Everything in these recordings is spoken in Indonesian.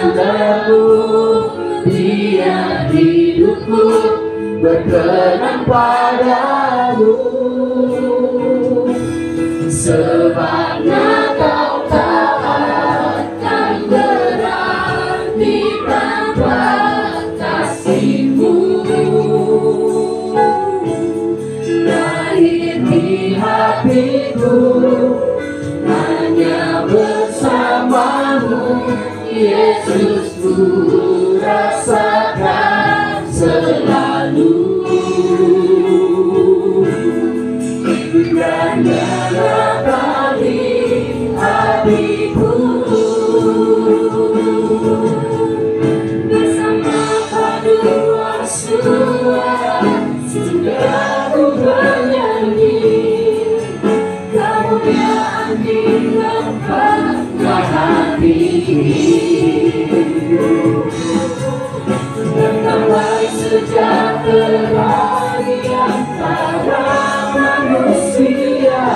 sandarku, Dia hidupku, berkenan padamu. Sebabnya kau tak akan berarti tanpa kasih-Mu. Lahir di hatiku hanya bersama-Mu, Yesus, ku rasakan selalu. Dan menyertai hatiku bersama paduan suara, sudah ku bernyanyi kemuliaan di lapanglah hati. Damai sejahtera di antara manusia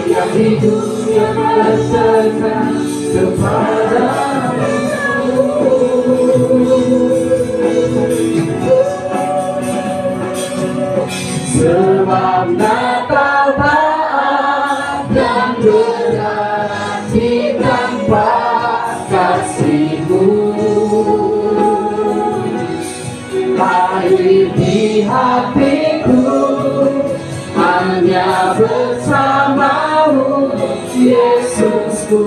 yang hidupnya bertekan kepadamu. Sebab Natal tak akan berarti tanpa kasih-Mu. Lahir di hatiku hanya bersama-Mu, Yesus, ku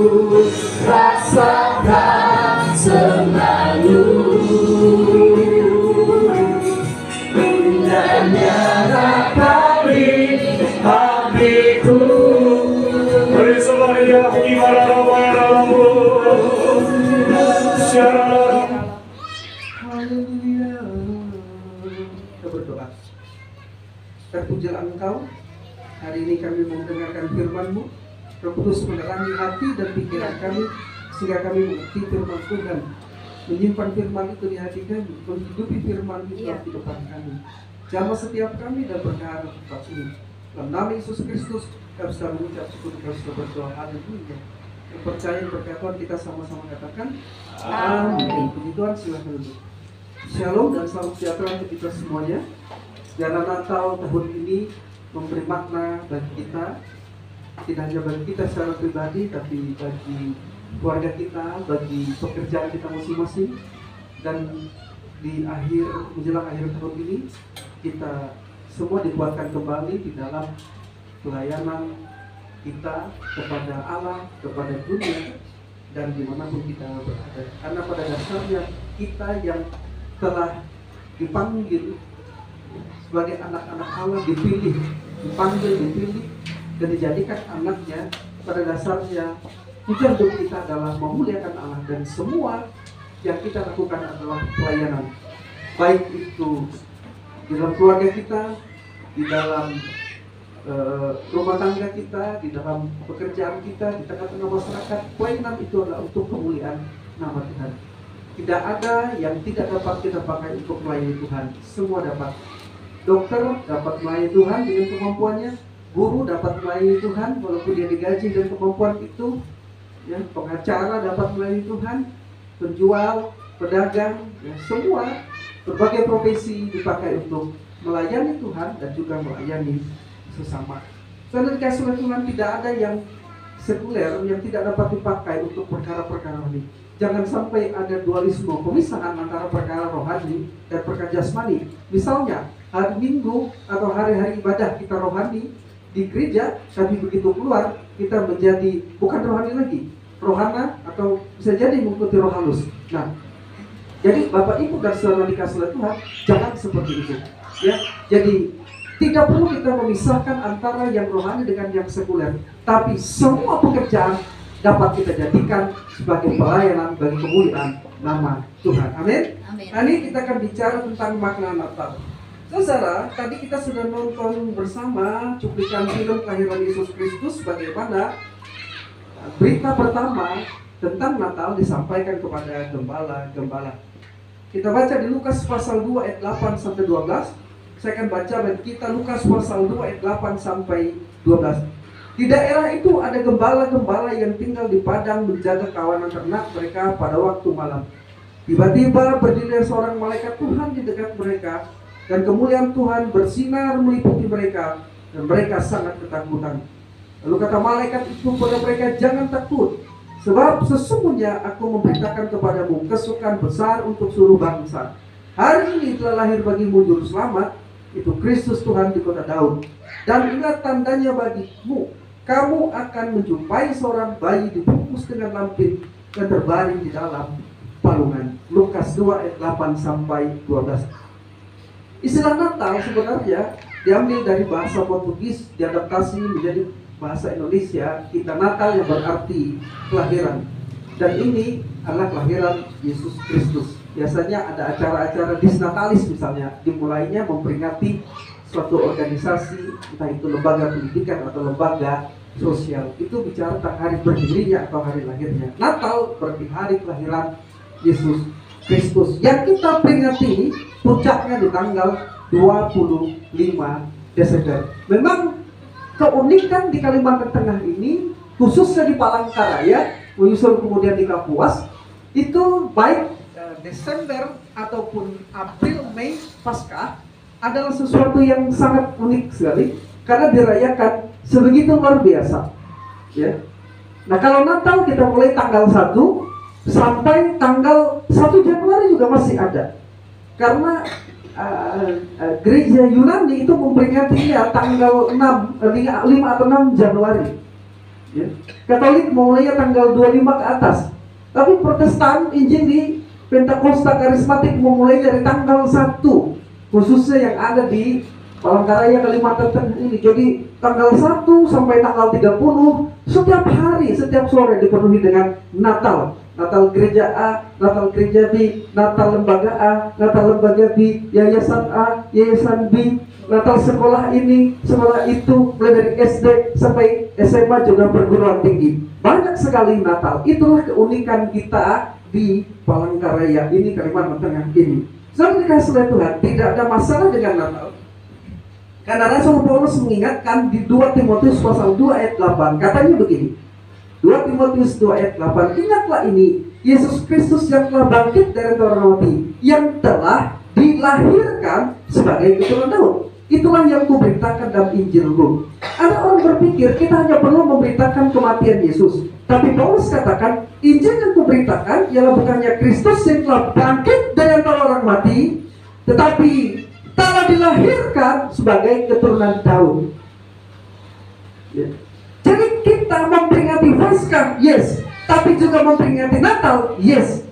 rasakan selalu. Dan nyatakan hatiku. Bersamaria gimana namanya dalammu? Haleluya. Kita berdoa. Terpujilah Engkau. Hari ini kami mendengarkan firman-Mu. Roh Kudus menerangi hati dan pikiran kami sehingga kami mengerti firman Tuhan, menyimpan firman itu di hati kami, menghidupi firman itu dalam kehidupan kami. Jamah setiap kami dan berkah tempat ini. Dalam nama Yesus Kristus kami sudah mengucap syukur, kami sudah berdoa. Haleluya. Yang percaya berkata kita sama-sama katakan amin. Puji Tuhan, silakan duduk. Shalom dan salam sejahtera untuk kita semuanya. Biarlah Natal tahun ini memberi makna bagi kita, tidak hanya bagi kita secara pribadi, tapi bagi keluarga kita, bagi pekerjaan kita masing-masing. Dan di menjelang akhir tahun ini, kita semua dikuatkan kembali di dalam pelayanan kita kepada Allah, kepada dunia, dan dimanapun kita berada. Karena pada dasarnya kita yang telah dipanggil sebagai anak-anak Allah, dipanggil, dipilih, dan dijadikan anaknya. Pada dasarnya tujuan hidup kita adalah memuliakan Allah, dan semua yang kita lakukan adalah pelayanan, baik itu di dalam keluarga kita, di dalam rumah tangga kita, di dalam pekerjaan kita, di tengah-tengah masyarakat. Pelayanan itu adalah untuk kemuliaan nama Tuhan. Tidak ada yang tidak dapat kita pakai untuk melayani Tuhan. Semua dapat. Dokter dapat melayani Tuhan dengan kemampuannya. Guru dapat melayani Tuhan walaupun dia digaji dan kemampuan itu. Ya, pengacara dapat melayani Tuhan. Penjual, pedagang, ya, semua berbagai profesi dipakai untuk melayani Tuhan dan juga melayani sesama. Saudara dikasih oleh Tuhan, tidak ada yang sekuler yang tidak dapat dipakai untuk perkara-perkara ini. Jangan sampai ada dualisme, pemisahan antara perkara rohani dan perkara jasmani. Misalnya hari Minggu atau hari-hari ibadah kita rohani di gereja, tapi begitu keluar kita menjadi bukan rohani lagi, rohana, atau bisa jadi mengikuti roh halus. Nah, jadi Bapak Ibu dan saudara dikasih oleh Tuhan, jangan seperti itu. Ya, jadi tidak perlu kita memisahkan antara yang rohani dengan yang sekuler, tapi semua pekerjaan dapat kita jadikan sebagai pelayanan bagi kemuliaan nama Tuhan. Amin. Nah, ini kita akan bicara tentang makna Natal. Saudara, tadi kita sudah nonton bersama cuplikan film kelahiran Yesus Kristus, bagaimana berita pertama tentang Natal disampaikan kepada gembala-gembala. Kita baca di Lukas pasal 2 ayat 8 sampai 12. Saya akan baca bagi kita Lukas pasal 2 ayat 8 sampai 12. Di daerah itu ada gembala-gembala yang tinggal di padang menjaga kawanan ternak mereka pada waktu malam. Tiba-tiba berdiri seorang malaikat Tuhan di dekat mereka, dan kemuliaan Tuhan bersinar meliputi mereka, dan mereka sangat ketakutan. Lalu kata malaikat itu kepada mereka, jangan takut, sebab sesungguhnya aku memberitakan kepadamu kesukaan besar untuk seluruh bangsa. Hari ini telah lahir bagimu juru selamat, itu Kristus Tuhan di kota Daud. Dan ingat tandanya bagimu, kamu akan menjumpai seorang bayi dibungkus dengan lampin dan terbaring di dalam palungan. Lukas 2 ayat 8 sampai 12. Istilah Natal sebenarnya diambil dari bahasa Portugis, diadaptasi menjadi bahasa Indonesia. Kita Natal yang berarti kelahiran. Dan ini adalah kelahiran Yesus Kristus. Biasanya ada acara-acara disnatalis misalnya, dimulainya memperingati suatu organisasi, entah itu lembaga pendidikan atau lembaga sosial, itu bicara tentang hari berdirinya atau hari lahirnya. Natal berarti hari kelahiran Yesus Kristus yang kita peringati puncaknya di tanggal 25 Desember. Memang keunikan di Kalimantan Tengah ini, khususnya di Palangkaraya, menyusul kemudian di Kapuas, itu baik Desember ataupun April, Mei, Paskah adalah sesuatu yang sangat unik sekali karena dirayakan sebegitu luar biasa. Ya. Nah, kalau Natal kita mulai tanggal 1 sampai tanggal 1 Januari juga masih ada. Karena gereja Yunani itu memperingatinya tanggal 5 atau 6 Januari. Ya. Katolik mulainya tanggal 25 ke atas. Tapi Protestan, Injil di Pentakosta Karismatik memulai dari tanggal 1, khususnya yang ada di Palangkaraya Kalimantan Tengah ini. Jadi tanggal 1 sampai tanggal 30 setiap hari, setiap sore dipenuhi dengan Natal. Natal gereja A, Natal gereja B, Natal lembaga A, Natal lembaga B, yayasan A, yayasan B, Natal sekolah ini, sekolah itu, mulai dari SD sampai SMA juga perguruan tinggi. Banyak sekali Natal. Itulah keunikan kita di Palangkaraya ini, Kalimantan Tengah ini. Saudara dikasihi Tuhan, tidak ada masalah dengan Natal. Karena Rasul Paulus mengingatkan di 2 Timotius pasal 2 ayat 8, katanya begini. 2 Timotius 2 ayat 8, ingatlah ini, Yesus Kristus yang telah bangkit dari orang mati, yang telah dilahirkan sebagai keturunan Daud. Itulah yang kuberitakan dalam Injilku. Ada orang berpikir kita hanya perlu memberitakan kematian Yesus. Tapi Paulus katakan, Injil yang kuberitakan ialah bukannya Kristus yang telah bangkit dari antara orang mati, tetapi telah dilahirkan sebagai keturunan Daud. Ya. Jadi kita memperingati Paskah, yes, tapi juga memperingati Natal, yes.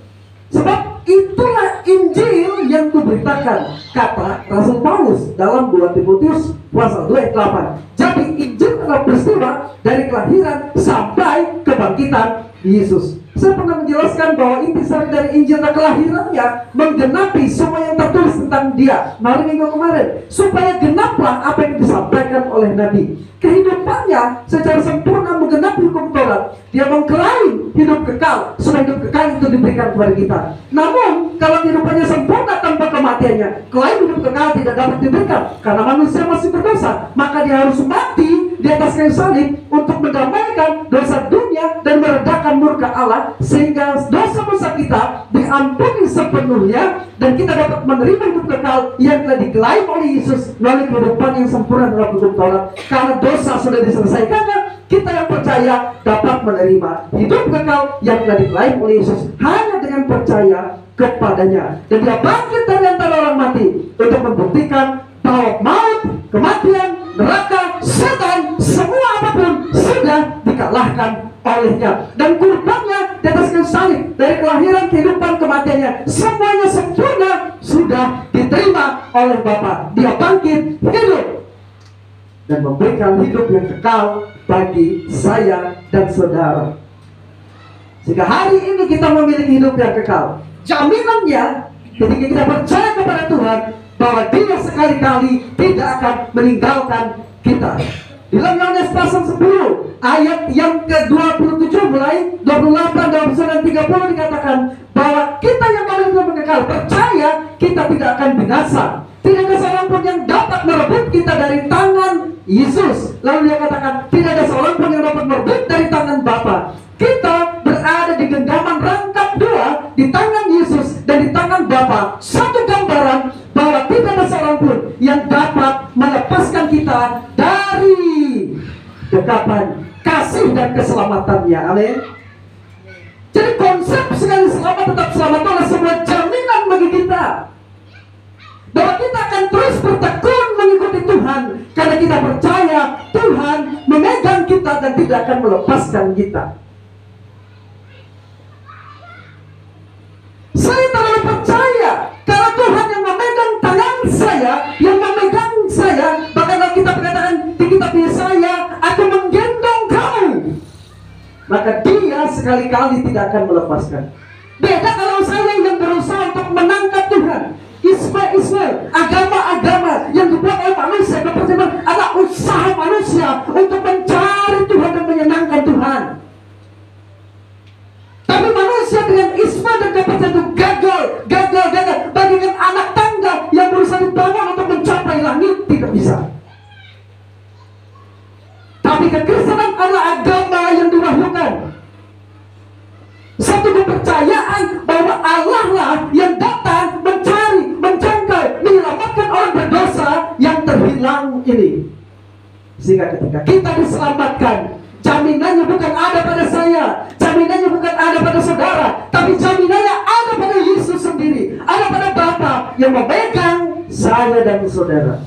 Sebab itulah Injil yang kuberitakan, kata Rasul Paulus dalam 2 Timotius pasal 2 ayat 8. Jadi Injil adalah peristiwa dari kelahiran sampai kebangkitan Yesus. Saya pernah menjelaskan bahwa intisari dari Injil dan kelahirannya menggenapi semua yang tertulis tentang dia hari Minggu kemarin, supaya genaplah apa yang disampaikan oleh Nabi. Kehidupannya secara sempurna menggenapi hukum Taurat. Dia mengklaim hidup kekal, supaya hidup kekal itu diberikan kepada kita. Namun kalau kehidupannya sempurna tanpa kematiannya, klaim hidup kekal tidak dapat diberikan karena manusia masih berdosa. Maka dia harus mati di atas kayu salib untuk mendamaikan dosa dunia dan meredakan murka Allah, sehingga dosa-dosa kita diampuni sepenuhnya dan kita dapat menerima hidup kekal yang telah diklaim oleh Yesus melalui kehidupan yang sempurna dalam hukum Taurat. Karena dosa sudah diselesaikannya, kita yang percaya dapat menerima hidup kekal yang telah diklaim oleh Yesus hanya dengan percaya kepadanya. Dan dia bangkit dari antara orang mati untuk membuktikan bahwa maut, kematian, neraka, setan, semua apapun sudah dikalahkan olehnya. Dan kurbannya di atas kayu salib, dari kelahiran, kehidupan, kematiannya, semuanya sempurna sudah diterima oleh Bapa. Dia bangkit, hidup, dan memberikan hidup yang kekal bagi saya dan saudara. Sehingga hari ini kita memiliki hidup yang kekal. Jaminannya ketika kita percaya kepada Tuhan bahwa Dia sekali-kali tidak akan meninggalkan kita. Di dalam Yohanes pasal 10 ayat yang ke-27 mulai 28, 29, 30 dikatakan bahwa kita yang paling kekal percaya kita tidak akan binasa. Tidak ada seorang pun yang dapat merebut kita dari tangan Yesus. Lalu dia katakan, tidak ada seorang pun yang dapat merebut dari tangan Bapa. Kita berada di genggaman rangkap dua, di tangan Yesus dan di tangan Bapa. Satu gambaran bahwa tidak ada seorang pun yang dapat melepaskan kita dari dekapan kasih dan keselamatannya. Amin. Jadi konsep sekali selamat tetap selamat itu adalah sebuah jaminan bagi kita bahwa kita akan terus bertekun mengikuti Tuhan, karena kita percaya Tuhan memegang kita dan tidak akan melepaskan kita. Saya terlalu percaya karena Tuhan yang memegang tangan saya, yang memegang saya. Bahkan kalau kita berkatakan di kitab Yesaya, aku menggendong kamu, maka Dia sekali-kali tidak akan melepaskan. Beda kalau saya yang berusaha untuk menangkap Tuhan. Ismail, agama-agama yang dibuat oleh manusia, kepercayaan adalah usaha manusia untuk mencari Tuhan dan menyenangkan Tuhan. Tapi manusia dengan Ismail dan kepercayaan itu gagal. Bagikan anak tangga yang berusaha dibangun untuk mencapai langit, tidak bisa. Tapi kekristenan adalah agama yang diwahyukan. Satu kepercayaan bahwa Allah lah yang datang mencari, menjangkau, menyelamatkan orang berdosa yang terhilang ini. Sehingga ketika kita diselamatkan, jaminannya bukan ada pada saya, jaminannya bukan ada pada saudara, tapi jaminannya ada pada Yesus sendiri, ada pada Bapa yang memegang saya dan saudara.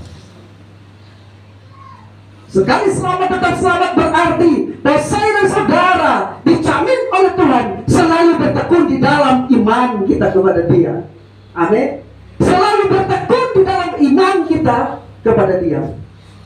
Sekali selamat tetap selamat berarti bahwa saya dan saudara dijamin oleh Tuhan selalu bertekun di dalam iman kita kepada Dia. Amin. Selalu bertekun di dalam iman kita kepada Dia.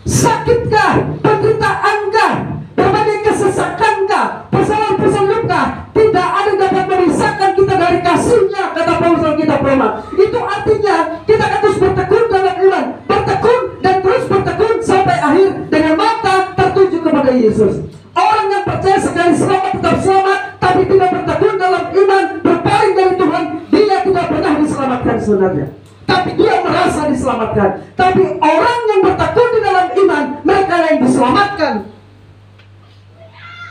Sakitkah, penderitaankah, berbagai kesesakankah, persoalan-persoalan luka, tidak ada yang dapat memisahkan kita dari kasih-Nya, kata Paulus dalam kitab Roma. Itu artinya kita akan terus bertekun dalam iman, bertekun dan terus bertekun sampai akhir dengan mata tertuju kepada Yesus. Orang yang percaya sekali selamat tetap selamat, tapi tidak bertekun dalam iman, berpaling dari Tuhan, dia tidak pernah diselamatkan sebenarnya. Tapi dia merasa diselamatkan. Tapi orang yang bertekun di dalam iman, mereka yang diselamatkan,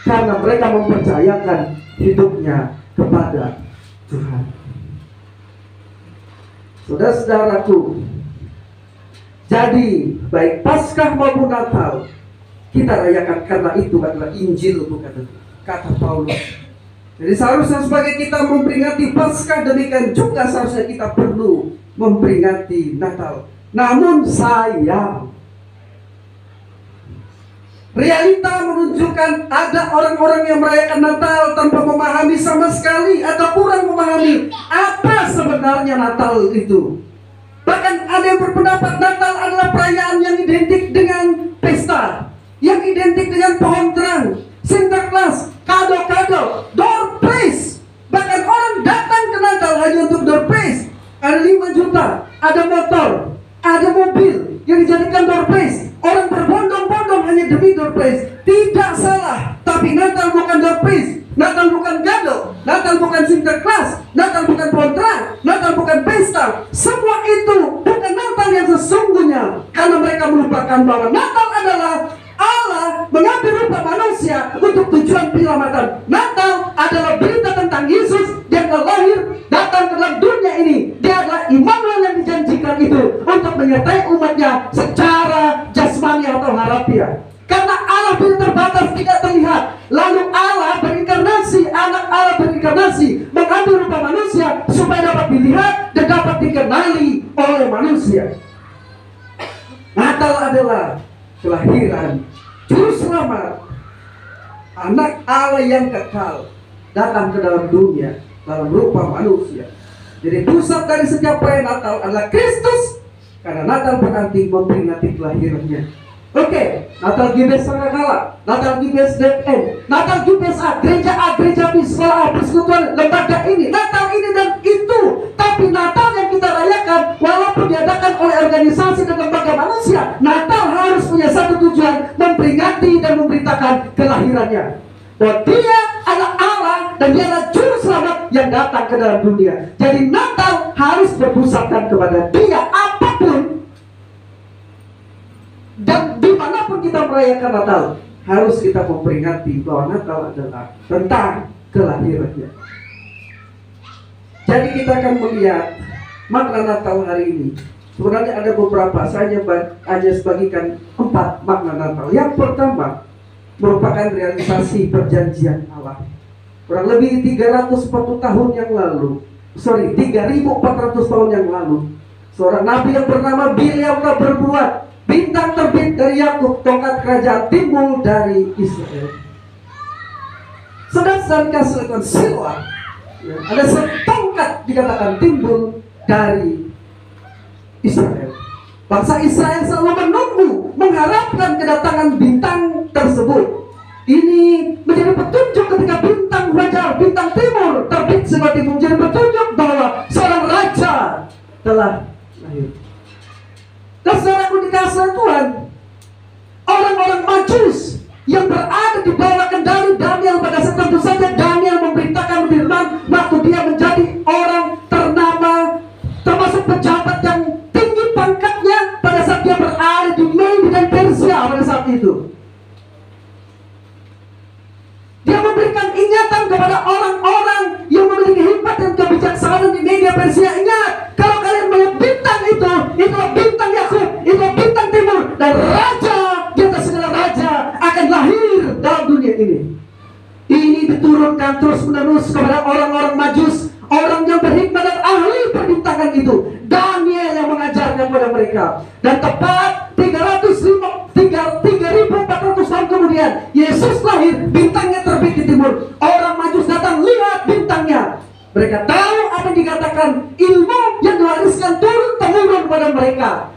karena mereka mempercayakan hidupnya kepada Tuhan. Saudara-saudaraku, jadi baik Paskah maupun Natal kita rayakan karena itu adalah Injil, bukan kata Paulus. Jadi seharusnya sebagai kita memperingati Paskah, demikian juga seharusnya kita perlu memperingati Natal. Namun sayang, realita menunjukkan ada orang-orang yang merayakan Natal tanpa memahami sama sekali atau kurang memahami apa sebenarnya Natal itu. Bahkan ada yang berpendapat Natal adalah perayaan yang identik dengan pesta, yang identik dengan pohon terang, Sinterklas, kado-kado, door prize. Bahkan orang datang ke Natal hanya untuk door prize. Ada 5 juta, ada motor, ada mobil yang dijadikan door prize. Orang berbondong-bondong hanya demi door prize. Tidak salah, tapi Natal bukan door prize, Natal bukan kado, Natal bukan Sinterklas, Natal bukan pohon terang, Natal bukan pesta. Semua itu bukan Natal yang sesungguhnya, karena mereka melupakan bahwa Natal adalah Allah mengambil rupa manusia untuk tujuan penyelamatan. Natal adalah berita tentang Yesus yang lahir datang ke dalam dunia ini. Dia adalah Immanuel yang dijanjikan itu untuk menyertai umatnya secara jasmani atau harafiah. Karena Allah tidak terbatas, tidak terlihat. Lalu Allah berinkarnasi, anak Allah berinkarnasi, mengambil rupa manusia supaya dapat dilihat dan dapat dikenali oleh manusia. Natal adalah kelahiran Juru Selamat, anak Allah yang kekal, datang ke dalam dunia dalam rupa manusia. Jadi pusat dari setiap perayaan Natal adalah Kristus, karena Natal berarti memperingati kelahirannya. Oke, Natal Gibes Sangakala, Natal Gibes DN, Natal Gibes A, gereja B, sekolah A, persekutuan, lembaga ini, Natal ini dan itu. Tapi Natal yang kita rayakan, walaupun diadakan oleh organisasi dan lembaga manusia, Natal harus punya satu tujuan, memperingati dan memberitakan kelahirannya. Bahwa Dia adalah Allah dan Dia adalah Juru Selamat yang datang ke dalam dunia. Jadi Natal harus berpusatkan kepada Dia, apapun dan di dimanapun kita merayakan Natal, harus kita memperingati bahwa Natal adalah tentang kelahirannya. Jadi kita akan melihat makna Natal hari ini. Sebenarnya ada beberapa, saya hanya sebagikan 4 makna Natal. Yang pertama, merupakan realisasi perjanjian Allah. Kurang lebih 340 tahun yang lalu, 3.400 tahun yang lalu, seorang nabi yang bernama Bileam telah berbuat bintang terbit dari Yakub, tongkat kerajaan timbul dari Israel. Sedangkan kasihkan Siloam, ada setongkat dikatakan timbul dari Israel. Bangsa Israel selalu menunggu, mengharapkan kedatangan bintang tersebut. Ini menjadi petunjuk ketika bintang fajar, bintang timur terbit sebagai menjadi petunjuk bahwa seorang raja telah lahir. Dan saudaraku dikasihi Tuhan, orang-orang Majus yang berada di bawah kendali Daniel pada saat tentu saja Daniel memberitakan firman waktu dia menjadi orang ternama, termasuk pejabat yang tinggi pangkatnya pada saat dia berada di Media dan Persia pada saat itu. Dia memberikan ingatan kepada orang-orang yang memiliki hikmat dan kebijaksanaan di Media Persia. Ingat, kalau kalian melihat bintang itulah bintang Yakub, itulah bintang timur, dan raja di atas segala raja akan lahir dalam dunia ini. Ini diturunkan terus-menerus kepada orang-orang Majus, orang yang berhikmat dan ahli perbintangan itu. Daniel yang mengajarkan kepada mereka. Dan tepat 3.400 tahun kemudian Yesus lahir, bintangnya terbit di timur. Orang Majus datang lihat bintangnya. Mereka tahu apa yang dikatakan ilmu yang diwariskan turun-temurun kepada mereka.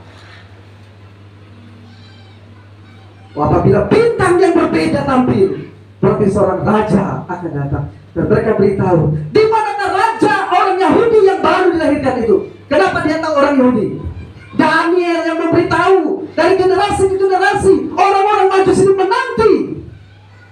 Apabila bintang yang berbeda tampil, berarti seorang raja akan datang. Dan mereka beritahu, di manakah raja orang Yahudi yang baru dilahirkan itu? Kenapa dia tahu orang Yahudi? Daniel yang memberitahu. Dari generasi ke generasi orang-orang Majus ini menanti.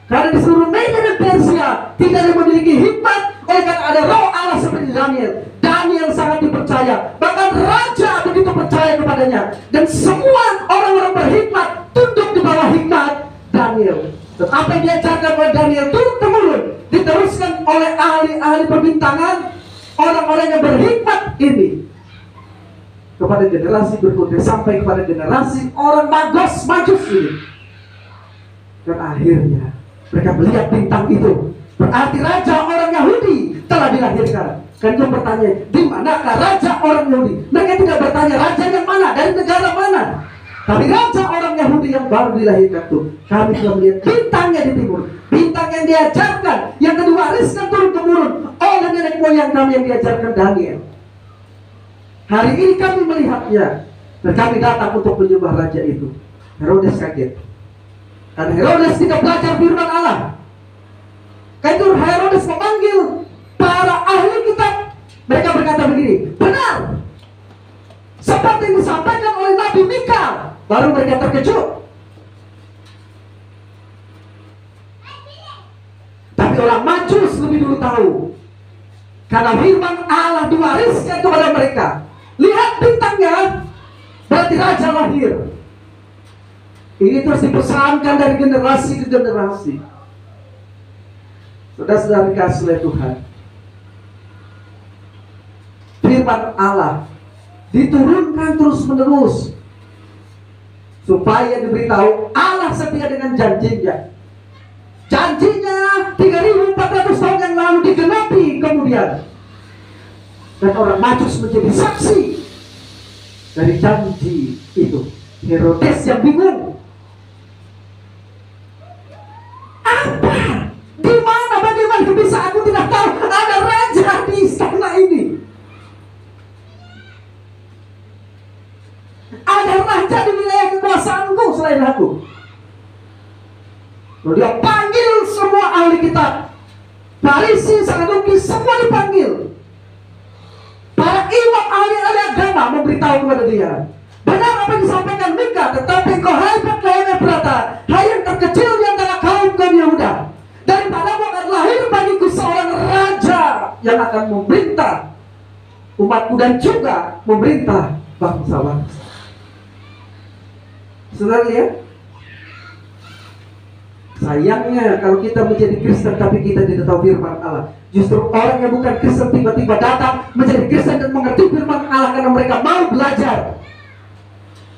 Karena di seluruh Media dan Persia tidak ada yang memiliki hikmat, oleh karena ada roh Allah seperti Daniel. Daniel sangat dipercaya, bahkan raja begitu percaya kepadanya. Dan semua orang-orang berhikmat tunduk di bawah hikmat Daniel. Dan apa yang diajarkan oleh Daniel turun-temurun diteruskan oleh ahli-ahli perbintangan, orang-orang yang berhikmat ini kepada generasi berikutnya, sampai kepada generasi orang Majus ini. Dan akhirnya mereka melihat bintang itu, berarti raja orang Yahudi telah dilahirkan. Kan itu pertanyaan, di manakah raja orang Yahudi? Mereka tidak bertanya raja yang mana, dari negara mana, tapi raja orang Yahudi yang baru dilahirkan itu. Kami telah melihat bintangnya di timur, bintang yang diajarkan, yang diwariskan turun-temurun oleh nenek moyang kami yang diajarkan Daniel. Hari ini kami melihatnya, dan kami datang untuk menyembah raja itu. Herodes kaget, karena Herodes tidak belajar firman Allah. Karena itu Herodes memanggil para ahli kitab. Mereka berkata begini, benar seperti yang disampaikan oleh Nabi Mika. Baru mereka terkejut. Tapi orang Majus lebih dulu tahu, karena firman Allah diwariskan kepada mereka. Lihat bintangnya, berarti raja lahir. Ini terus dipesankan dari generasi ke generasi. Saudara-saudara dikasihi oleh Tuhan, firman Allah diturunkan terus-menerus supaya diberitahu Allah setia dengan janjinya. Janjinya 3.400 tahun yang lalu digenapi kemudian. Dan orang Majus menjadi saksi dari janji itu. Herodes yang bingung. Apa? Di mana? Bagaimana bisa aku tidak tahu ada raja di istana ini? Ada raja di wilayah kekuasaanku selain aku. Lalu dia panggil semua ahli kitab, Farisi, Saduki, semua dipanggil. Para imam ahli-ahli agama memberitahu kepada dia, benar apa yang disampaikan Mika, tetapi engkau hai Efrata, hai yang terkecil di antara kaum Yehuda, daripadamu akan lahir bagiku seorang raja yang akan memerintah umatku dan juga memerintah bangsa-bangsa. Saudara lihat, Sayangnya kalau kita menjadi Kristen tapi kita tidak tahu firman Allah. Justru orang yang bukan Kristen tiba-tiba datang menjadi Kristen dan mengerti firman Allah karena mereka mau belajar.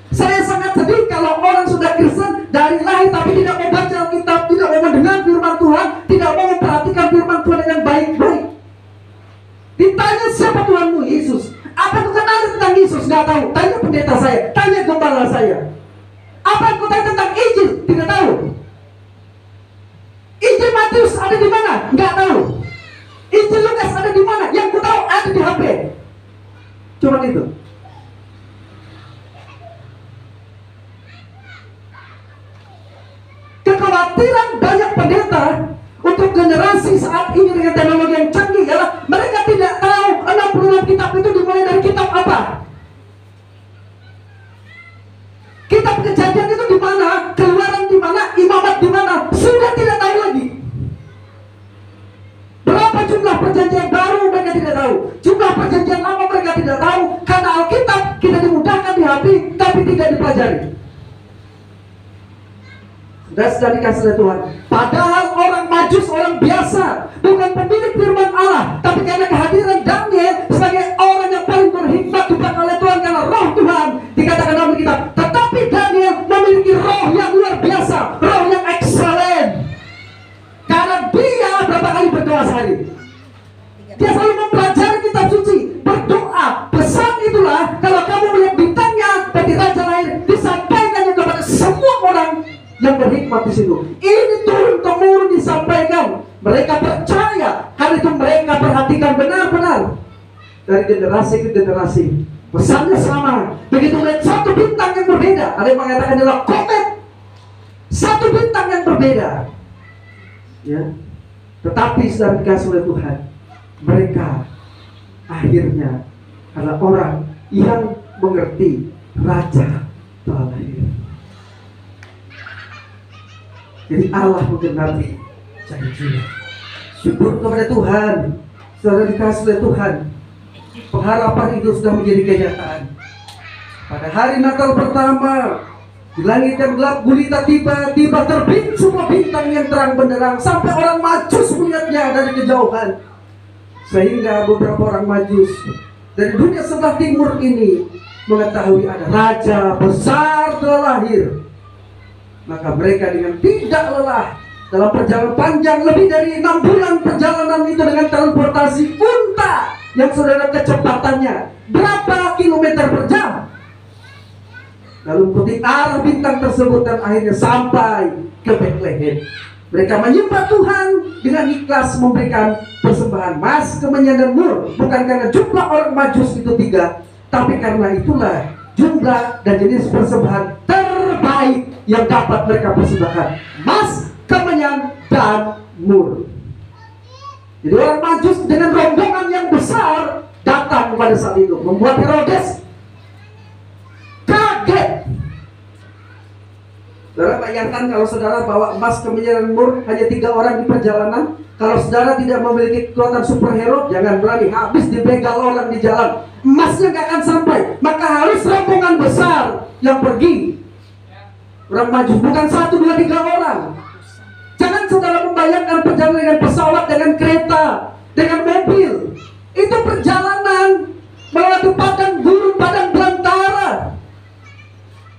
Saya sangat sedih kalau orang sudah Kristen dari lahir tapi tidak mau baca Alkitab, tidak mau mendengar firman Tuhan, tidak mau memperhatikan firman Tuhan dengan baik-baik. Ditanya siapa Tuhanmu? Yesus. Apa kau kenal tentang Yesus? Nggak tahu. Tanya pendeta saya, tanya gembala saya. Apa kau tahu tentang Injil? Tidak tahu. Injil Matius ada di mana? Nggak tahu. Injil Lukas ada di mana? Yang ku tahu ada di HP. Cuma itu. Kekhawatiran banyak pendeta untuk generasi saat ini dengan teknologi yang canggih adalah mereka tidak tahu 66 kitab itu dimulai dari kitab apa. Kitab Kejadian itu di mana, Keluaran di mana, Imamat di mana, sudah tidak tahu lagi. Berapa jumlah perjanjian baru mereka tidak tahu, jumlah perjanjian lama mereka tidak tahu, karena Alkitab kita dimudahkan di hati tapi tidak dipelajari. Dan sudah dikasih oleh Tuhan. Padahal orang Majus, orang biasa, bukan pemilik firman Allah, tapi karena kehadiran Daniel sebagai orang yang paling berhikmat dipakai oleh Tuhan karena roh Tuhan dikatakan dalam kitab. Tetapi Daniel memiliki roh yang luar biasa, roh yang excellent. Karena dia berapa kali berdoa sehari. Dia selalu mempelajari kitab suci, berdoa. Pesan itulah kalau kamu melihat bintangnya dari raja lahir, disampaikannya kepada semua orang yang berhikmat di situ. Ini turun temurun disampaikan. Mereka percaya, karena itu mereka perhatikan benar-benar dari generasi ke generasi. Pesannya sama. Begitu melihat satu bintang yang berbeda, ada yang mengatakan adalah komet. Satu bintang yang berbeda. Ya. Tetapi sudah dikasih oleh Tuhan, mereka akhirnya adalah orang yang mengerti Raja telah lahir. Jadi Allah menggenapi janji. Syukur kepada Tuhan, sudah dikasih oleh Tuhan. Pengharapan itu sudah menjadi kenyataan. Pada hari Natal pertama, di langit yang gelap gulita tiba-tiba terbit semua bintang yang terang benderang sampai orang Majus melihatnya dari kejauhan. Sehingga beberapa orang Majus dari dunia sebelah timur ini mengetahui ada raja besar telah lahir. Maka mereka dengan tidak lelah dalam perjalanan panjang lebih dari 6 bulan perjalanan itu dengan transportasi unta yang saudara kecepatannya berapa kilometer per jam, lalu mengikuti arah bintang tersebut dan akhirnya sampai ke Bethlehem. Mereka menyembah Tuhan dengan ikhlas memberikan persembahan emas, kemenyan dan mur, bukan karena jumlah orang Majus itu 3, tapi karena itulah jumlah dan jenis persembahan terbaik yang dapat mereka persembahkan, emas, kemenyan, dan mur. Jadi orang Majus dengan rombongan yang besar datang pada saat itu, membuat Herodes kaget. Saudara bayangkan kalau saudara bawa emas, kemenyan, dan mur, hanya 3 orang di perjalanan. Kalau saudara tidak memiliki kekuatan superhero, jangan berani, habis dibegal orang di jalan. Emasnya gak akan sampai, maka harus rombongan besar yang pergi. Orang Majus bukan 1, 2, 3 orang. Jangan saudara membayangkan perjalanan dengan pesawat, dengan kereta, dengan mobil. Itu perjalanan melewati padang gurun, padang belantara.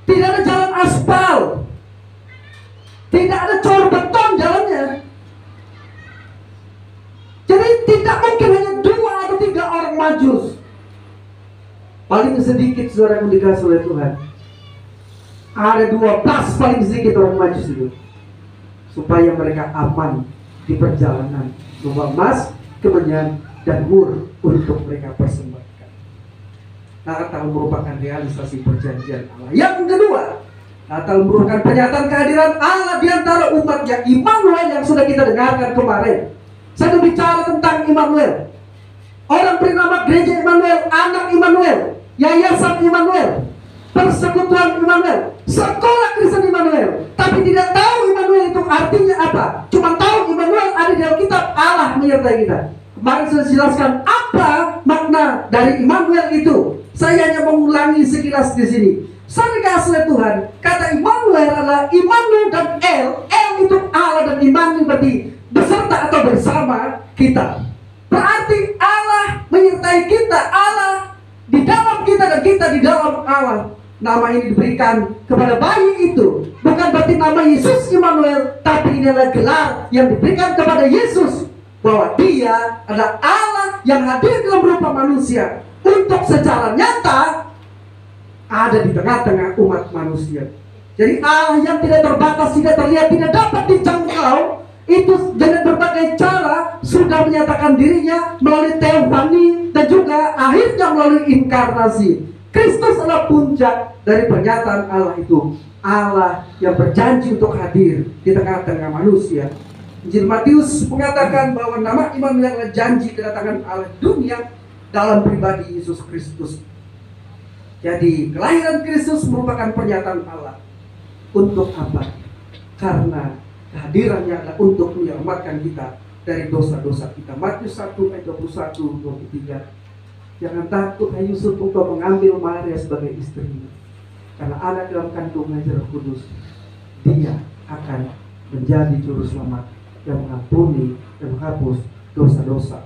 Tidak ada jalan aspal, tidak ada cor beton jalannya. Jadi tidak mungkin hanya 2 atau 3 orang Majus. Paling sedikit saudara yang dikasih oleh Tuhan, ada 12 paling sedikit orang Majus itu, supaya mereka aman di perjalanan, membawa emas, kemenyan, dan mur untuk mereka persembahkan. Natal merupakan realisasi perjanjian Allah. Yang kedua, Natal merupakan pernyataan kehadiran Allah di antara umatnya, Immanuel yang sudah kita dengarkan kemarin. Saya bicara tentang Immanuel. Orang bernama Gereja Immanuel, Anak Immanuel, Yayasan Immanuel, Persekutuan Immanuel, Sekolah Kristen Immanuel. Tapi tidak tahu Immanuel itu artinya apa. Cuma tahu Immanuel ada di Alkitab, Allah menyertai kita. Kemarin saya jelaskan apa makna dari Immanuel itu. Saya hanya mengulangi sekilas di sini. Saya dikasih oleh Tuhan, kata Immanuel adalah Immanuel dan El. El untuk Allah dan iman berarti beserta atau bersama kita. Berarti Allah menyertai kita, Allah di dalam kita dan kita di dalam Allah. Nama ini diberikan kepada bayi itu bukan berarti nama Yesus Immanuel, tapi ini adalah gelar yang diberikan kepada Yesus bahwa Dia adalah Allah yang hadir dalam rupa manusia untuk secara nyata ada di tengah-tengah umat manusia. Jadi Allah yang tidak terbatas, tidak terlihat, tidak dapat dijangkau, itu dengan berbagai cara sudah menyatakan dirinya melalui teofani dan juga akhirnya melalui inkarnasi. Kristus adalah puncak dari pernyataan Allah itu. Allah yang berjanji untuk hadir di tengah-tengah manusia. Injil Matius mengatakan bahwa nama Immanuel adalah janji kedatangan Allah dunia dalam pribadi Yesus Kristus. Jadi kelahiran Kristus merupakan pernyataan Allah. Untuk apa? Karena kehadirannya adalah untuk menyelamatkan kita dari dosa-dosa kita. Matius 1 ayat 21-23. Jangan takut, hai Yusuf, engkau mengambil Maria sebagai istrimu, karena anak dalam kandungnya Roh Kudus. Dia akan menjadi juru selamat yang mengampuni dan menghapus dosa-dosa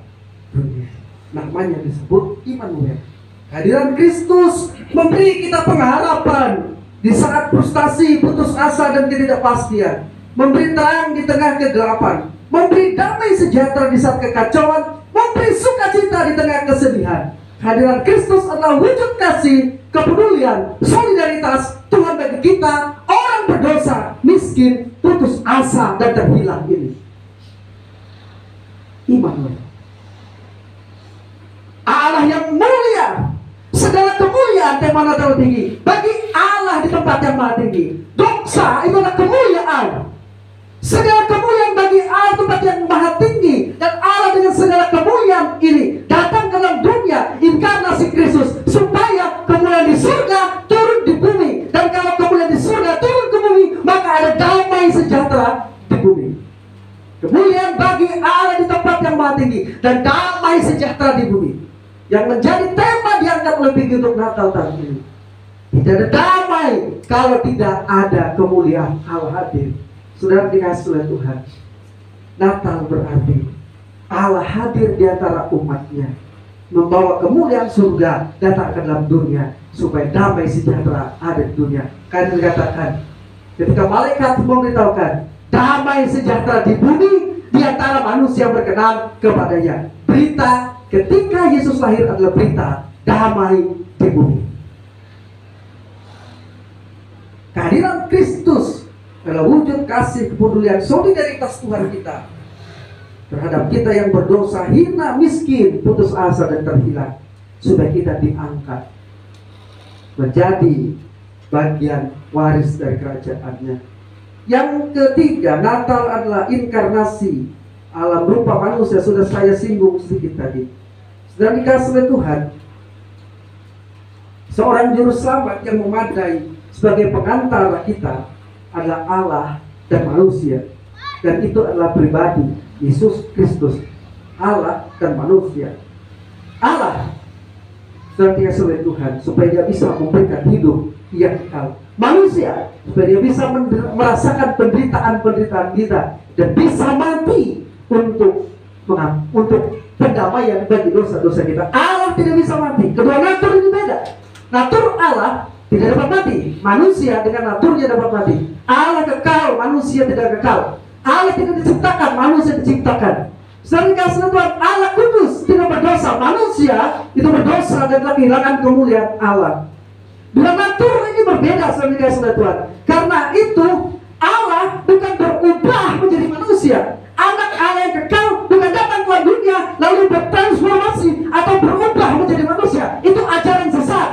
dunia. Namanya disebut Immanuel. Kehadiran Kristus memberi kita pengharapan di saat frustasi, putus asa dan ketidakpastian, memberi terang di tengah kegelapan, memberi damai sejahtera di saat kekacauan, memberi sukacita di tengah kesedihan. Kehadiran Kristus adalah wujud kasih, kepedulian, solidaritas Tuhan bagi kita, orang berdosa, miskin, putus asa dan terhilang ini. Immanuel, Allah yang mulia, segala kemuliaan tema Natal tinggi bagi Allah di tempat yang maha tinggi. Doxa itu adalah kemuliaan. Segala kemuliaan bagi Allah tempat yang maha tinggi, dan Allah dengan segala kemuliaan ini datang ke dalam dunia, inkarnasi Kristus, supaya kemuliaan di surga turun di bumi. Dan kalau kemuliaan di surga turun ke bumi, maka ada damai sejahtera di bumi. Kemuliaan bagi Allah di tempat yang maha tinggi dan damai sejahtera di bumi, yang menjadi tema diangkat lebih untuk Natal tahun ini. Tidak ada damai kalau tidak ada kemuliaan Allah hadir. Saudara dikasih oleh Tuhan, Natal berarti Allah hadir di antara umatnya, membawa kemuliaan surga datang ke dalam dunia, supaya damai sejahtera ada di dunia. Karena dikatakan, ketika malaikat memberitahukan damai sejahtera di bumi di antara manusia yang berkenan kepadanya. Berita ketika Yesus lahir adalah berita damai di bumi. Kehadiran Kristus adalah wujud kasih, kepedulian, solidaritas Tuhan kita terhadap kita yang berdosa, hina, miskin, putus asa dan terhilang, supaya kita diangkat menjadi bagian waris dari kerajaannya. Yang ketiga, Natal adalah inkarnasi alam rupa manusia. Sudah saya singgung sedikit tadi. Sudah dikasih oleh Tuhan seorang juru selamat yang memadai sebagai pengantara kita adalah Allah dan manusia, dan itu adalah pribadi Yesus Kristus, Allah dan manusia. Allah senantiasa oleh Tuhan supaya dia bisa memberikan hidup yang kekal. Manusia supaya dia bisa merasakan penderitaan kita dan bisa mati untuk pendamaian bagi dosa-dosa kita. Allah tidak bisa mati. Kedua natur ini beda. Natur Allah tidak dapat mati, manusia dengan naturnya dapat mati. Allah kekal, manusia tidak kekal. Allah tidak diciptakan, manusia diciptakan. Sering kasih Tuhan, Allah kudus, tidak berdosa. Manusia itu berdosa dan telah kehilangan kemuliaan Allah. Dua natur ini berbeda, sering kasih Tuhan. Karena itu Allah bukan berubah menjadi manusia. Anak Allah yang kekal bukan datang ke dunia lalu bertransformasi atau berubah menjadi manusia. Itu ajaran sesat.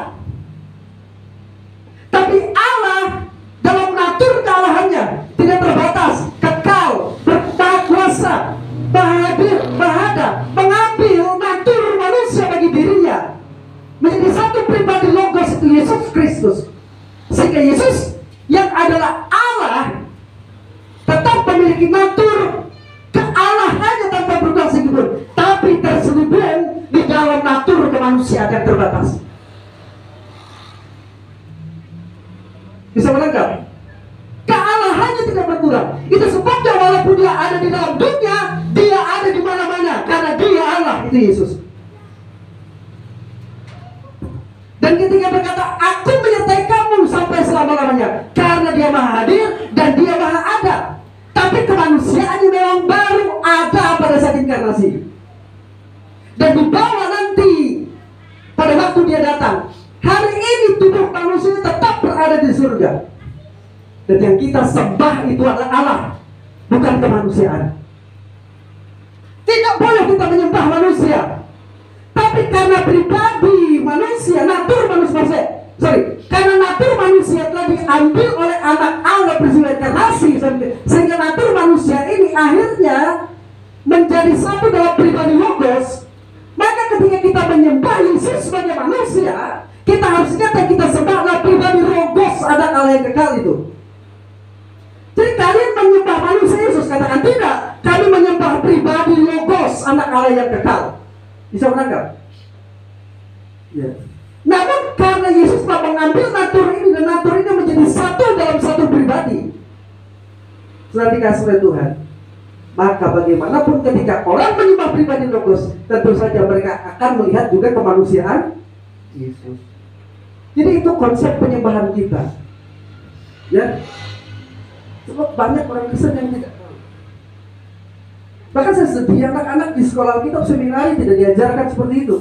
Tapi Allah dalam natur kealahannya tidak terbatas, kekal, berkuasa, hadir, berhada, mengambil natur manusia bagi dirinya menjadi satu pribadi logos, itu Yesus Kristus. Sehingga Yesus yang adalah Allah tetap memiliki natur kealahannya tanpa berubah sedikitpun, tapi terselubung di dalam natur kemanusiaan yang terbatas. Bisa menangkap? Kealahannya tidak berkurang. Itu sebabnya ada di dalam dunia, dia ada di mana-mana karena dia Allah, itu Yesus. Dan ketika berkata, aku menyertai kamu sampai selama-lamanya, karena dia maha hadir dan dia maha ada. Tapi kemanusiaannya memang baru ada pada saat inkarnasi. Dan dibawa nanti pada waktu dia datang. Hari ini tubuh manusia tetap berada di surga. Dan yang kita sembah itu adalah Allah, bukan kemanusiaan. Tidak boleh kita menyembah manusia. Tapi karena pribadi manusia, karena natur manusia telah diambil oleh anak Allah peristiwa inkarnasi, sehingga natur manusia ini akhirnya menjadi satu dalam pribadi Logos. Maka ketika kita menyembah Yesus sebagai manusia, kita harus ingat yang kita sembah adalah pribadi Logos, anak Allah yang kekal itu. Jadi kalian menyembah manusia Yesus, katakan tidak, kami menyembah pribadi Logos, anak Allah yang kekal. Bisa menangkap? Ya. Namun karena Yesus telah mengambil natur ini dan natur ini menjadi satu dalam satu pribadi, sudah dikasih oleh Tuhan, maka bagaimanapun ketika orang menyembah pribadi Logos, tentu saja mereka akan melihat juga kemanusiaan Yesus. Jadi itu konsep penyembahan kita. Ya. Sebab banyak orang Kristen yang tidak tahu. Bahkan saya sedih, anak-anak di sekolah kita seminari tidak diajarkan seperti itu.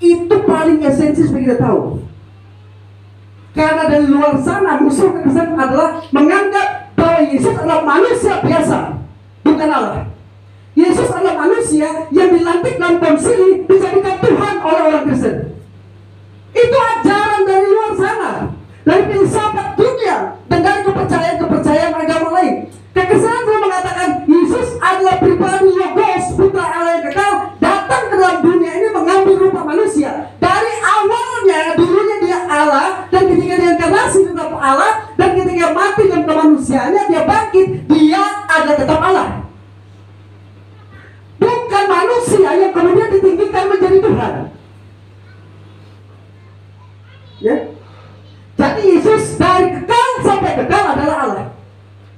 Itu paling esensi supaya kita tahu. Karena dari luar sana musuh kekristenan adalah menganggap bahwa Yesus adalah manusia biasa, bukan Allah. Yesus adalah manusia yang dilantik dalam konsili dijadikan Tuhan oleh orang Kristen. Itu ajaran dari luar sana, dari filsafat dunia dan dari kepercayaan agama lain. Kekristenan telah mengatakan Yesus adalah pribadi Logos, putra Allah yang kekal, datang ke dalam dunia ini mengambil rupa manusia. Dari awalnya dulunya dia Allah, dan ketika dia inkarnasi tetap Allah, dan ketika mati dan kemanusiaannya dia bangkit, dia ada tetap Allah. Bukan manusia yang kemudian ditinggikan menjadi Tuhan. Ya. Jadi Yesus dari kekal sampai kekal adalah Allah.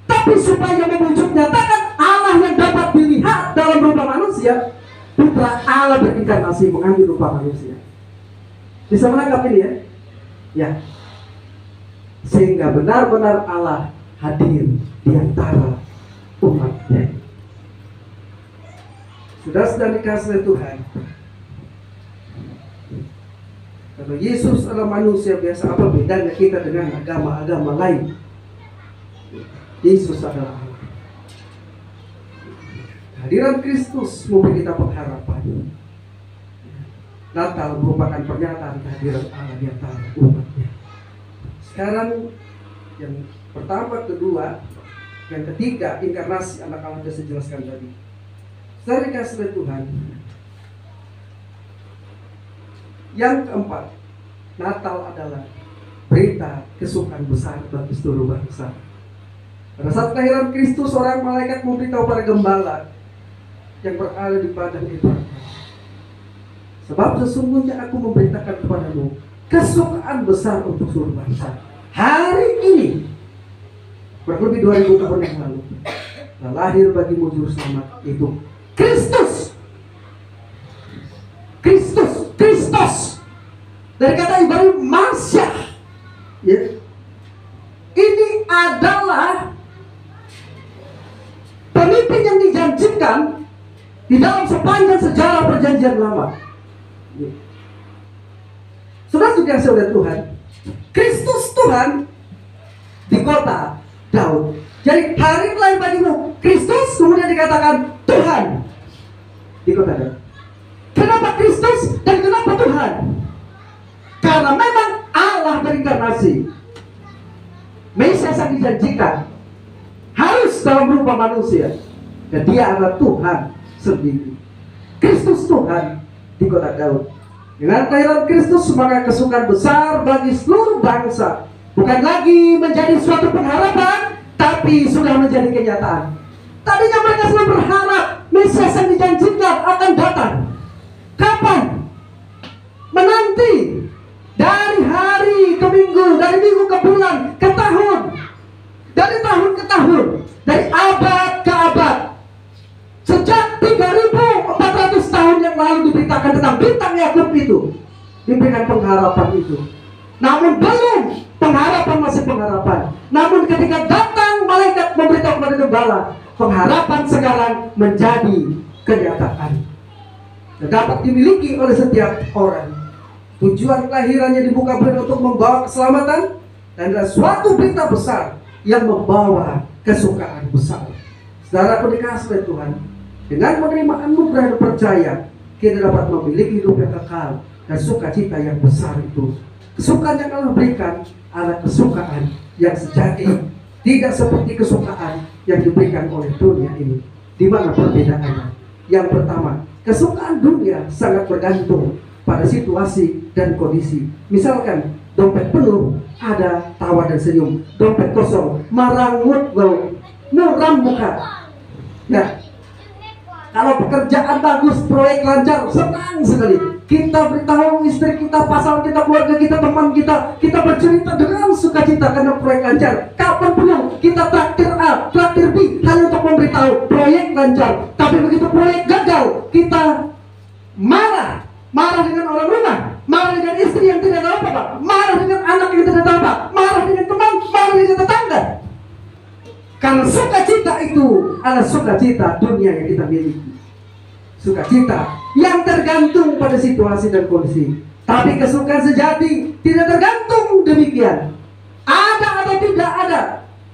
Tapi supaya mewujud nyatakan Allah yang dapat dilihat dalam rupa manusia, putra Allah berinkarnasi mengambil rupa manusia. Bisa menangkap ini ya? Ya. Sehingga benar-benar Allah hadir di antara umatnya. Sudah dikasih oleh Tuhan. Kalau Yesus adalah manusia biasa, apa bedanya kita dengan agama-agama lain? Yesus adalah Allah. Hadiran Kristus memberi kita pengharapan. Natal merupakan pernyataan kehadiran Allah di antara umatnya. Sekarang yang pertama, kedua, yang ketiga, inkarnasi anak Allah yang saya jelaskan tadi. Saudara dikasih oleh Tuhan. Yang keempat, Natal adalah berita kesukaan besar bagi seluruh bangsa. Pada saat kelahiran Kristus, seorang malaikat memberitahu para gembala yang berada di padang Efraim, sebab sesungguhnya aku memberitakan kepadamu kesukaan besar untuk seluruh bangsa. Hari ini, kurang lebih 2000 tahun yang lalu, telah lahir bagimu juru selamat, itu Kristus. Kristus. Dari kata Ibrani Masyah. Ya. Ini adalah pemimpin yang dijanjikan di dalam sepanjang sejarah perjanjian lama. Ya. Sudah dikasih oleh Tuhan. Kristus Tuhan di kota Daud. Jadi hari lahir bagimu Kristus, kemudian dikatakan Tuhan di kota Daud. Kenapa Kristus dan kenapa Tuhan? Karena memang Allah berinkarnasi. Mesias yang dijanjikan harus dalam rupa manusia, dan dia adalah Tuhan sendiri. Kristus Tuhan di kota Daud. Dengan kelahiran Kristus, maka kesukaan besar bagi seluruh bangsa bukan lagi menjadi suatu pengharapan, tapi sudah menjadi kenyataan. Tadinya mereka selalu berharap Mesias yang dijanjikan akan datang. Kapan? Menanti. Dari hari ke minggu, dari minggu ke bulan, ke tahun, dari tahun ke tahun, dari abad ke abad, diceritakan tentang bintang Yakub itu, diberikan pengharapan itu. Namun belum, pengharapan masih pengharapan. Namun ketika datang malaikat memberitahu kepada gembala, pengharapan sekarang menjadi kenyataan dan dapat dimiliki oleh setiap orang. Tujuan kelahirannya di muka bumi untuk membawa keselamatan dan adalah suatu berita besar yang membawa kesukaan besar. Saudara dikasih oleh Tuhan, dengan menerima anugerah dan percaya, kita dapat memiliki hidup yang kekal dan sukacita yang besar itu. Kesukaan yang Allah berikan adalah kesukaan yang sejati, tidak seperti kesukaan yang diberikan oleh dunia ini. Di mana perbedaannya? Yang pertama, kesukaan dunia sangat bergantung pada situasi dan kondisi. Misalkan dompet penuh, ada tawa dan senyum. Dompet kosong, marangut bau, muram muka. Nah, kalau pekerjaan bagus, proyek lancar, senang sekali. Kita beritahu istri kita, pasangan kita, keluarga kita, teman kita, kita bercerita dengan sukacita karena proyek lancar. Kapan penuh, kita traktir A, traktir B, hanya untuk memberitahu proyek lancar. Tapi begitu proyek gagal, kita marah dengan orang rumah, marah dengan istri yang tidak tahu apa-apa, marah dengan anak yang tidak tahu apa, marah dengan teman, marah dengan tetangga. Karena sukacita itu adalah sukacita dunia yang kita miliki. Sukacita yang tergantung pada situasi dan kondisi. Tapi kesukaan sejati tidak tergantung demikian. Ada atau tidak ada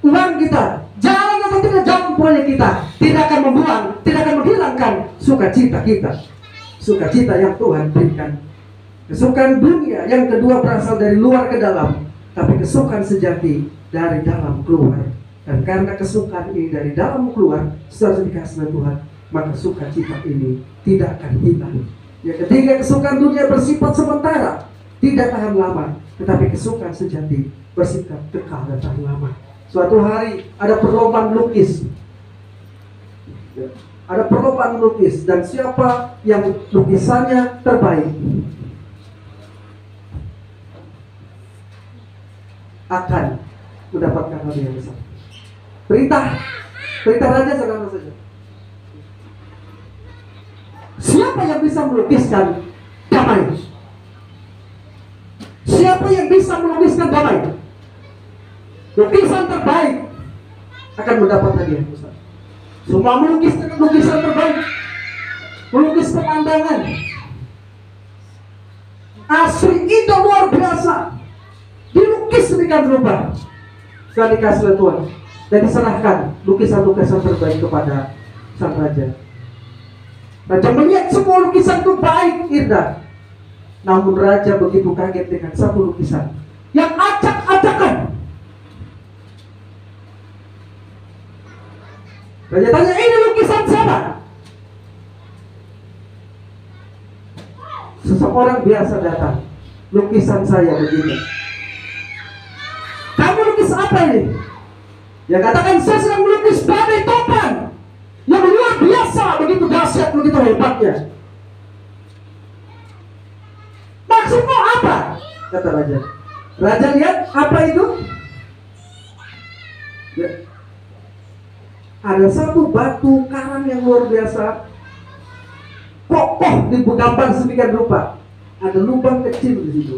uang kita, jalan atau tidak jalan proyek kita, tidak akan membuang, tidak akan menghilangkan sukacita kita. Sukacita yang Tuhan berikan. Kesukaan dunia yang kedua berasal dari luar ke dalam, tapi kesukaan sejati dari dalam keluar. Dan karena kesukaan ini dari dalam keluar, setelah dikasih Tuhan, maka sukacita ini tidak akan hilang. Yang ketiga, kesukaan dunia bersifat sementara, tidak tahan lama, tetapi kesukaan sejati bersifat kekal dan tahan lama. Suatu hari ada perlombaan lukis. Ada perlombaan lukis, dan siapa yang lukisannya terbaik akan mendapatkan hadiah yang besar. Perintah raja sekarang saja. Siapa yang bisa melukiskan damai? Siapa yang bisa melukiskan damai? Lukisan terbaik akan mendapat hadiah besar. Semua melukiskan lukisan terbaik, melukis pemandangan asli, itu luar biasa, dilukis sedemikian rupa. Sudah dikasih oleh Tuhan dan diserahkan lukisan-lukisan terbaik kepada sang raja. Raja melihat semua lukisan itu baik, indah. Namun raja begitu kaget dengan satu lukisan yang acak-acakan. Raja tanya, ini lukisan siapa? Seseorang biasa datang, lukisan saya begini. Kamu lukis apa ini? Dia katakan, saya sedang melukis badai topan yang luar biasa, begitu dahsyat, begitu hebatnya. Maksudmu apa? Kata raja. Raja lihat, apa itu? Ya. Ada satu batu karang yang luar biasa, kokoh, digambar sedemikian rupa. Ada lubang kecil di situ,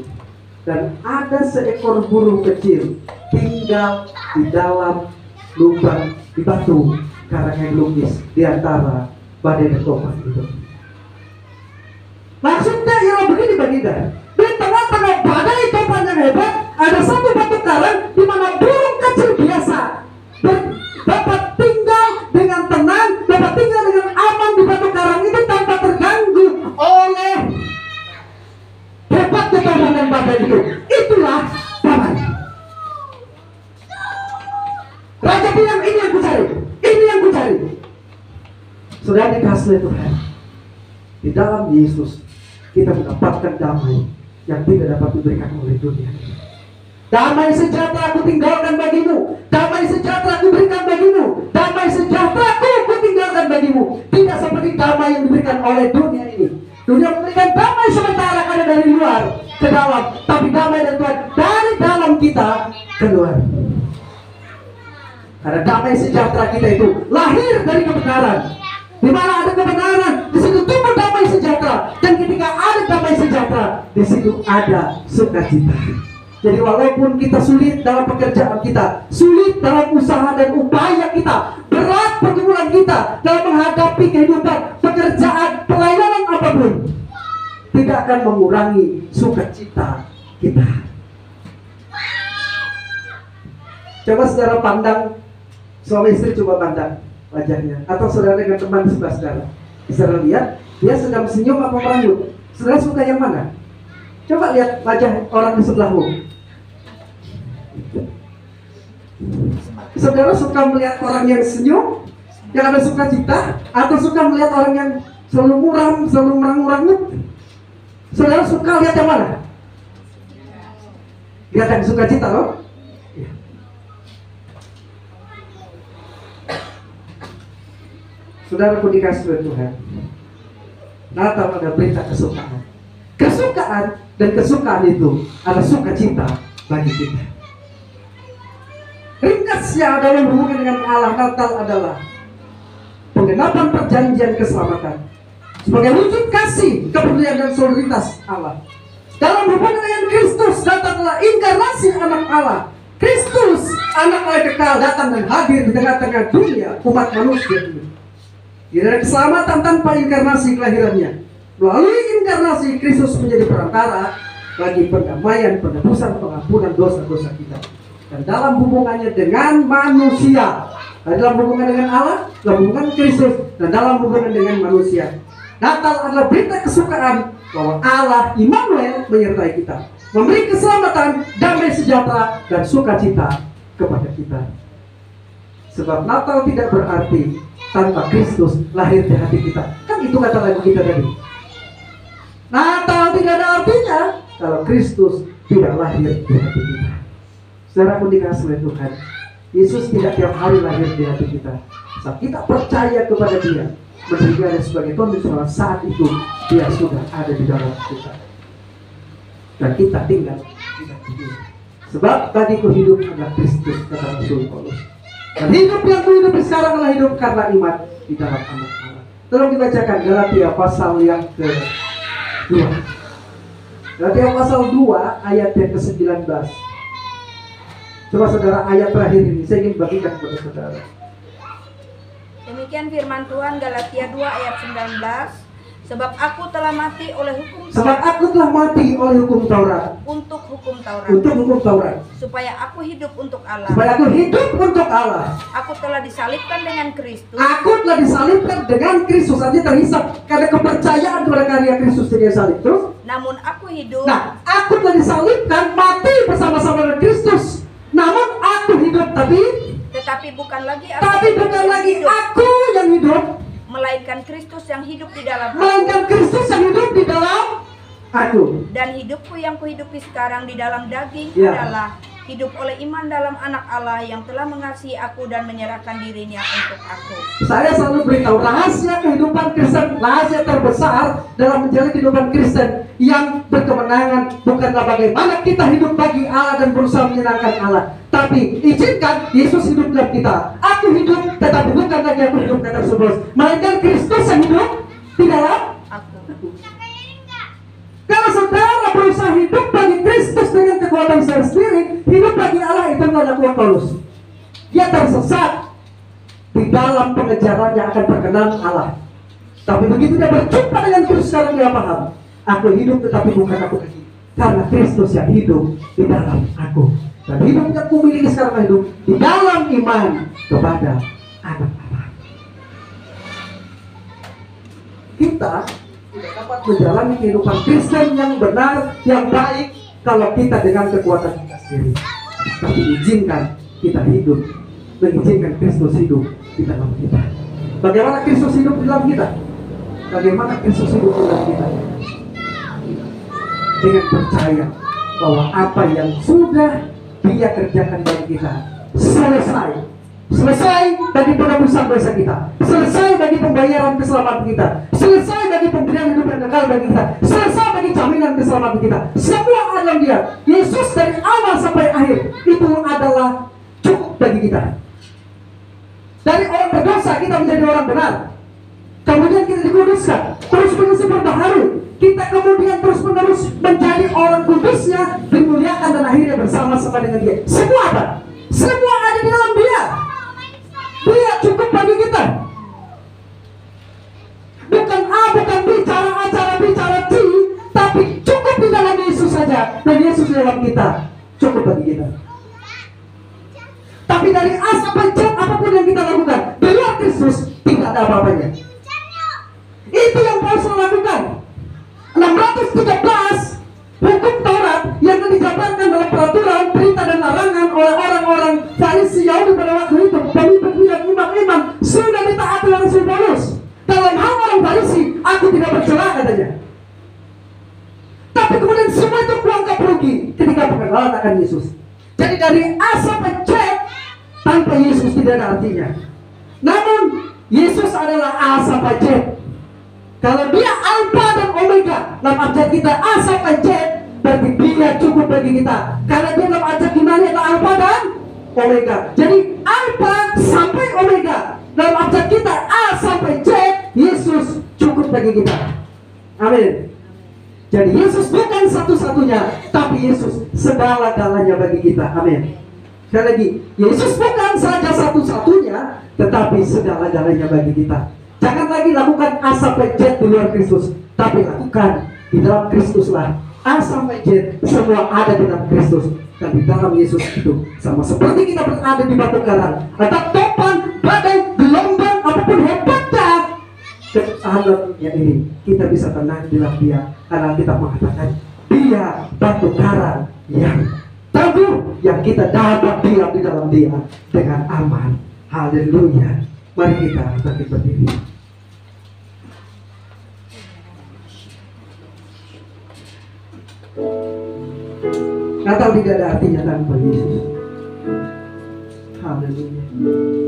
dan ada seekor burung kecil tinggal di dalam lubang di batu karang yang lukis di antara badai dan topan itu. Maksudnya ialah begini baginda, di tengah-tengah badai topan yang hebat ada satu batu karang di mana burung kecil biasa dapat tinggal dengan tenang, dapat tinggal dengan aman di batu karang itu tanpa terganggu oleh hebatnya topan dan badai itu. Itulah damai. Raja bilang, ini yang kucari, ini yang kucari. Sudah dikasih Tuhan. Di dalam Yesus kita mendapatkan damai yang tidak dapat diberikan oleh dunia. Damai sejahtera aku tinggalkan bagimu, damai sejahtera aku berikan bagimu, damai sejahtera aku tinggalkan bagimu. Tidak seperti damai yang diberikan oleh dunia ini. Dunia memberikan damai sementara karena dari luar ke dalam, tapi damai dari Tuhan dari dalam kita keluar. Karena damai sejahtera kita itu lahir dari kebenaran. Di mana ada kebenaran, di situ tumbuh damai sejahtera. Dan ketika ada damai sejahtera, di situ ada sukacita. Jadi walaupun kita sulit dalam pekerjaan kita, sulit dalam usaha dan upaya kita, berat pergumulan kita dalam menghadapi kehidupan, pekerjaan, pelayanan apapun, tidak akan mengurangi sukacita kita. Coba saudara pandang, suami istri coba pandang wajahnya, atau saudara dengan teman sebelah saudara. Saudara lihat, dia sedang senyum apa merangut? Saudara suka yang mana? Coba lihat wajah orang di sebelahmu. Saudara suka melihat orang yang senyum, yang ada sukacita, atau suka melihat orang yang selalu muram, selalu merangut? Saudara suka lihat yang mana? Lihat yang sukacita loh. Saudaraku dikasih oleh Tuhan, Natal ada berita kesukaan. Kesukaan dan kesukaan itu adalah sukacita bagi kita. Ringkasnya dalam hubungan dengan Allah, Natal adalah penggenapan perjanjian keselamatan sebagai wujud kasih, kepedulian dan solidaritas Allah. Dalam hubungan dengan Kristus, datanglah inkarnasi anak Allah. Kristus, anak Allah kekal, datang dan hadir di tengah-tengah dunia umat manusia ini. Tidak ada keselamatan tanpa inkarnasi kelahirannya. Melalui inkarnasi, Kristus menjadi perantara bagi pendamaian, penebusan, pengampunan dosa-dosa kita. Dan dalam hubungannya dengan manusia, dalam hubungan dengan Allah, dalam hubungan Kristus, dan dalam hubungan dengan manusia, Natal adalah berita kesukaan bahwa Allah Immanuel menyertai kita, memberi keselamatan, damai sejahtera, dan sukacita kepada kita. Sebab Natal tidak berarti tanpa Kristus lahir di hati kita. Kan itu kata lagu kita tadi. Natal tidak ada artinya kalau Kristus tidak lahir di hati kita. Saudara pun dikasih oleh Tuhan, Yesus tidak tiap hari lahir di hati kita. Saat kita percaya kepada Dia, menerima Dia sebagai Tuhan dan Saudara, saat itu Dia sudah ada di dalam kita. Dan kita tinggal di Dia. Sebab bagiku hidup adalah Kristus, kata Rasul Paulus. Dan hidup yang hidup sekarang adalah hidup karena iman di dalam anak Allah. Tolong dibacakan Galatia pasal yang ke-2. Galatia pasal 2 ayat yang ke-19. Coba saudara, ayat terakhir ini saya ingin bagikan kepada saudara. Demikian firman Tuhan, Galatia 2 ayat 19. Sebab aku telah mati oleh hukum Taurat. Sebab aku telah mati oleh hukum Taurat. Untuk hukum Taurat. Untuk hukum Taurat. Supaya aku hidup untuk Allah. Supaya aku hidup untuk Allah. Aku telah disalibkan dengan Kristus. Aku telah disalibkan dengan Kristus. Artinya terhisap karena kepercayaan kepada karya Kristus yang salib. Terus? Namun aku hidup. Nah, aku telah disalibkan, mati bersama-sama dengan Kristus. Namun aku hidup, tetapi bukan lagi aku. Tapi bukan lagi aku yang hidup, melainkan Kristus yang hidup di dalam aku. melainkan Kristus yang hidup di dalam aku. Dan hidupku yang kuhidupi sekarang di dalam daging Ya. adalah hidup oleh iman dalam anak Allah yang telah mengasihi aku dan menyerahkan dirinya untuk aku. Saya selalu beritahu rahasia kehidupan Kristen, rahasia terbesar dalam menjalani kehidupan Kristen yang berkemenangan bukanlah bagaimana kita hidup bagi Allah dan berusaha menyenangkan Allah, tapi izinkan Yesus hidup dalam kita. Aku hidup, tetapi bukan lagi aku hidup, kata Paulus, melainkan Kristus yang hidup di dalam Aku. Kalau saudara berusaha hidup bagi Kristus dengan kekuatan saya sendiri, hidup bagi Allah itu adalah kuat Paulus. Dia tersesat di dalam pengejarannya akan perkenan Allah. Tapi begitu dia berjumpa dengan Kristus, sekarang dia paham, aku hidup tetapi bukan aku lagi, karena Kristus yang hidup di dalam aku. Dan hidup yang aku miliki sekarang hidup di dalam iman kepada anak Allah. Kita tidak dapat menjalani kehidupan Kristen yang benar, yang baik kalau kita dengan kekuatan kita sendiri. Tapi izinkan kita hidup, mengizinkan Kristus hidup di dalam kita. Bagaimana Kristus hidup di dalam kita? Bagaimana Kristus hidup di dalam kita? Dengan percaya bahwa apa yang sudah Dia kerjakan bagi kita selesai. Selesai bagi penebusan dosa kita, selesai bagi pembayaran keselamatan kita, selesai bagi pemberian hidup yang kekal bagi kita, selesai bagi jaminan keselamatan kita. Semua dalam Dia. Yesus dari awal sampai akhir itu adalah cukup bagi kita. Dari orang berdosa kita menjadi orang benar. Kemudian kita dikuduskan, terus menerus berbaharu. Kita kemudian terus menerus menjadi orang kudusnya, dimuliakan dan akhirnya bersama-sama dengan Dia. Semua apa? Semua ada di dalam Dia. Dia cukup bagi kita. Bukan A, bukan B, cara A, cara B, cara C, tapi cukup di dalam Yesus saja. Dan Yesus di dalam kita, cukup bagi kita. Tapi dari A sampai Z, apapun yang kita lakukan di luar Kristus, tidak ada apa-apanya. Itu yang Paulus lakukan. 613 hukum Taurat yang dijabarkan dalam peraturan, perintah dan larangan oleh orang-orang Farisi Yahudi pada waktu itu, pemimpin dan imam-imam, sudah ditaati oleh Rasul Paulus. Dalam hal orang Farisi, aku tidak bercela katanya. Tapi kemudian semua itu kuanggap rugi ketika pengenalan akan Yesus. Jadi dari A sampai Z, tanpa Yesus tidak ada artinya. Namun Yesus adalah A sampai Z. Kalau Dia Alfa dan Omega, dalam abjad kita A sampai Z, berarti Dia cukup bagi kita. Karena Dia dalam abjad gimana adalah Alfa dan Omega. Jadi Alfa sampai Omega, dalam abjad kita A sampai Z, Yesus cukup bagi kita. Amin. Jadi Yesus bukan satu-satunya, tapi Yesus segala-galanya bagi kita. Amin. Sekali lagi, Yesus bukan saja satu-satunya, tetapi segala-galanya bagi kita. Jangan lagi lakukan A sampai Z di luar Kristus, tapi lakukan di dalam Kristuslah. A sampai Z semua ada di dalam Kristus, dan di dalam Yesus itu sama seperti kita berada di batu karang. Ada topan, badai, gelombang, apapun hebatnya, keadaannya ini kita bisa tenang di dalam Dia, karena kita mengatakan Dia batu karang yang teguh, yang kita dapat diam di dalam Dia dengan aman. Haleluya. Mari kita bangkit berdiri. Natal tidak ada artinya tanpa Yesus. Haleluya.